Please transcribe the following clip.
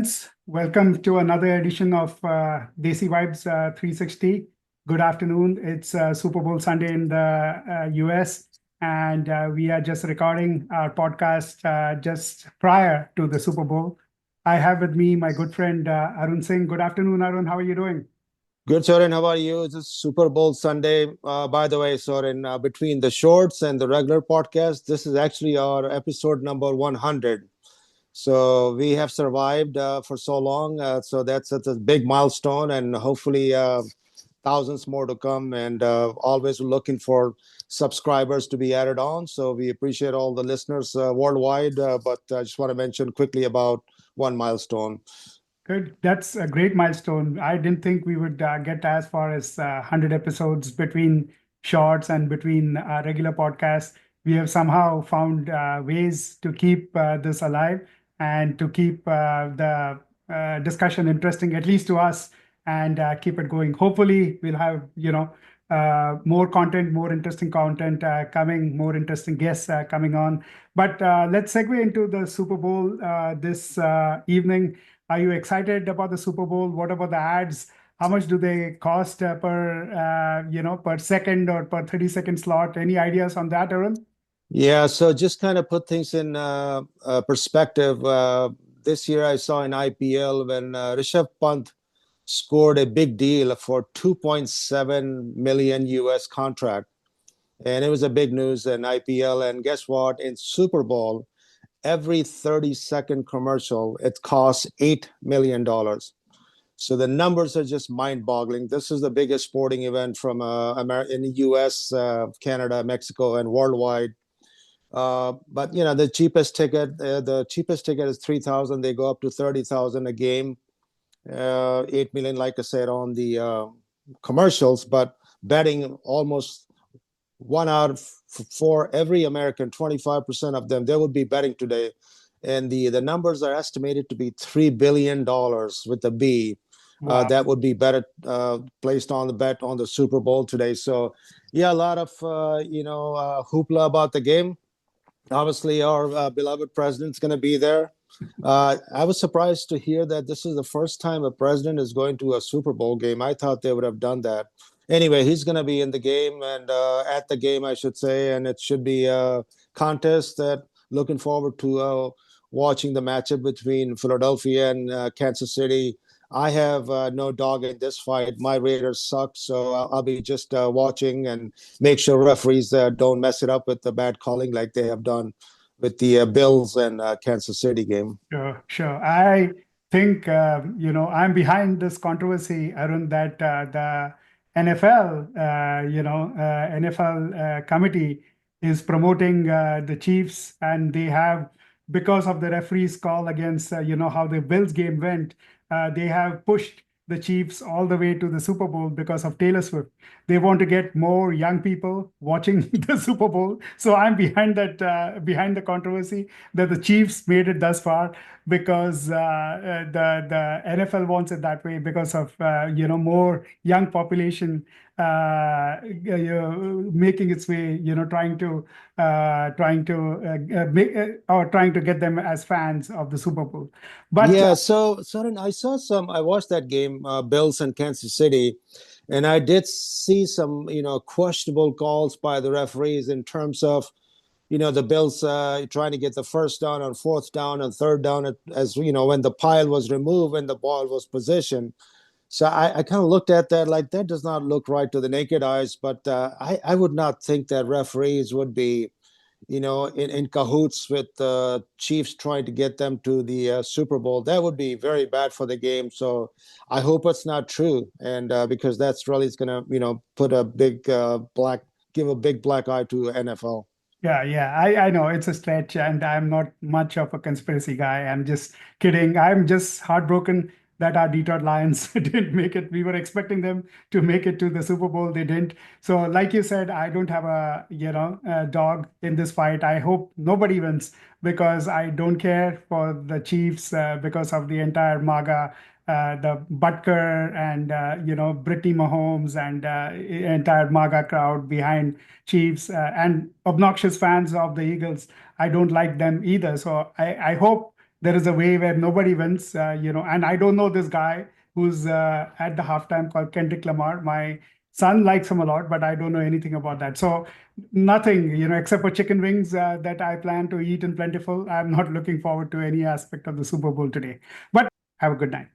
friends. Welcome to another edition of Desi Vibes 360. Good afternoon. It's Super Bowl Sunday in the US, and we are just recording our podcast just prior to the Super Bowl. I have with me my good friend Arun Singh. Good afternoon, Arun. How are you doing? Good, Soren. How are you? It's Super Bowl Sunday. By the way, Soren, between the shorts and the regular podcast, this is actually our episode number 100. So we have survived for so long. So that's a big milestone, and hopefully thousands more to come. And always looking for subscribers to be added on. So we appreciate all the listeners worldwide. But I just want to mention quickly about one milestone. Good. That's a great milestone. I didn't think we would get as far as 100 episodes between shorts and between regular podcasts. We have somehow found ways to keep this alive and to keep the discussion interesting, at least to us, and keep it going. Hopefully, we'll have, more content, more interesting content coming, more interesting guests coming on. But let's segue into the Super Bowl this evening. Are you excited about the Super Bowl? What about the ads? How much do they cost per second or per 30-second slot? Any ideas on that, Arun? Yeah, so just kind of put things in perspective. This year I saw in IPL when Rishabh Pant scored a big deal for 2.7 million US contract. And it was a big news in IPL. And guess what? In Super Bowl, every 30-second commercial, it costs $8 million. So the numbers are just mind-boggling. This is the biggest sporting event from in the US, Canada, Mexico, and worldwide. But the cheapest ticket is 3,000. They go up to 30,000 a game. 8 million, like I said, on the commercials, but betting almost 1 out for every American, 25% of them, they would be betting today. And the numbers are estimated to be $3 billion with a B. Wow. That would be better placed on the bet on the Super Bowl today. So, yeah, a lot of, hoopla about the game. Obviously, our beloved president's going to be there. I was surprised to hear that this is the first time a president is going to a Super Bowl game. I thought they would have done that. Anyway, he's going to be in the game and at the game, I should say, and it should be a contest that looking forward to watching the matchup between Philadelphia and Kansas City. I have no dog in this fight. My Raiders suck, so I'll be just watching and make sure referees don't mess it up with the bad calling like they have done with the Bills and Kansas City game. Sure. I think, I'm behind this controversy, Arun, that the NFL, NFL committee is promoting the Chiefs, and they have, because of the referee's call against, how the Bills game went, they have pushed the Chiefs all the way to the Super Bowl because of Taylor Swift. They want to get more young people watching the Super Bowl. So I'm behind that, behind the controversy that the Chiefs made it thus far because the NFL wants it that way because of more young population making its way, trying to get them as fans of the Super Bowl. But Yeah, so Soren, I watched that game, Bills and Kansas City, and I did see some, questionable calls by the referees in terms of, the Bills trying to get the first down on fourth down and third down as, when the pile was removed and the ball was positioned. So I kind of looked at that like that does not look right to the naked eyes, but I would not think that referees would be in cahoots with the Chiefs trying to get them to the Super Bowl. That would be very bad for the game. So I hope it's not true. And because that's really going to, put a big give a big black eye to NFL. Yeah. I know it's a stretch, and I'm not much of a conspiracy guy. I'm just kidding. I'm just heartbroken that our Detroit Lions didn't make it. We were expecting them to make it to the Super Bowl. They didn't. So, like you said, I don't have a dog in this fight. I hope nobody wins because I don't care for the Chiefs because of the entire MAGA. The Butker and Brittany Mahomes and entire MAGA crowd behind Chiefs and obnoxious fans of the Eagles. I don't like them either. So I hope there is a way where nobody wins, and I don't know this guy who's at the halftime called Kendrick Lamar. My son likes him a lot, but I don't know anything about that. So nothing, except for chicken wings that I plan to eat in plentiful. I'm not looking forward to any aspect of the Super Bowl today. But have a good night.